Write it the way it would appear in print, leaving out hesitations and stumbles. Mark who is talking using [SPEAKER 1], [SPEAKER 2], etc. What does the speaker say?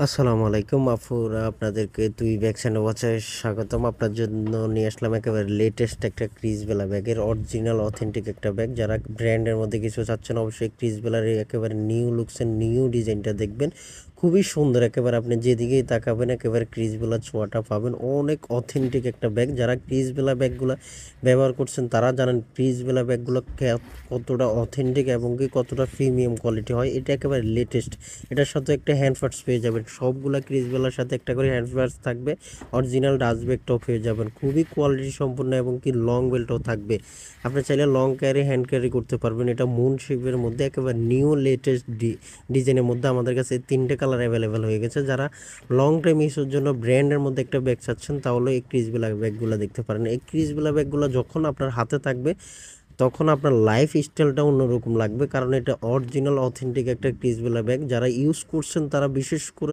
[SPEAKER 1] আসসালামু আলাইকুম আফুরা, আপনাদেরকে দুই ব্যাগ স্যান্ডো ওয়াচে স্বাগতম। আপনার জন্য নিয়ে আসলাম একেবারে লেটেস্ট একটা ক্রিসবেলা ব্যাগের অরিজিনাল অথেন্টিক একটা ব্যাগ। যারা ব্র্যান্ডের মধ্যে কিছু চাচ্ছেন অবশ্যই ক্রিসবেলার এই একেবারে নিউ লুকসের নিউ ডিজাইনটা দেখবেন। খুবই সুন্দর, একেবারে আপনি যেদিকেই তাকাবেন একেবারে ক্রিসবেলা ছোঁয়াটা পাবেন। অনেক অথেন্টিক একটা ব্যাগ। যারা ক্রিসবেলা ব্যাগগুলো ব্যবহার করছেন তারা জানেন ক্রিসবেলা ব্যাগগুলো কতটা অথেন্টিক এবং কি কতটা প্রিমিয়াম কোয়ালিটি হয়। এটা একেবারে লেটেস্ট। এটার সাথে একটা হ্যান্ড ফার্স পেয়ে যাবেন, সবগুলা ক্রিসবেলার সাথে একটা করে হ্যান্ড ফার্স থাকবে। অরিজিনাল ডাস্ট ব্যাগটাও পেয়ে যাবেন, খুবই কোয়ালিটি সম্পন্ন এবং কি লং বেল্টও থাকবে। আপনি চাইলে লং ক্যারি হ্যান্ড ক্যারি করতে পারবেন। এটা মুন শেপের মধ্যে একেবারে নিউ লেটেস্ট ডিজাইনের মধ্যে আমাদের কাছে 3টে কালার অ্যাভেলেবেল হয়ে গেছে। যারা লং টাইম ইউজের জন্য ব্র্যান্ডের মধ্যে একটা ব্যাগ চাচ্ছেন তাহলে এই ক্রিসবেলা ব্যাগগুলো দেখতে পারেন। এই ক্রিসবেলা ব্যাগগুলো যখন আপনার হাতে থাকবে তখন আপনার লাইফ স্টাইলটা অন্যরকম লাগবে, কারণ এটা অরিজিনাল অথেন্টিক একটা ক্রিসবেলা ব্যাগ। যারা ইউজ করছেন তারা বিশেষ করে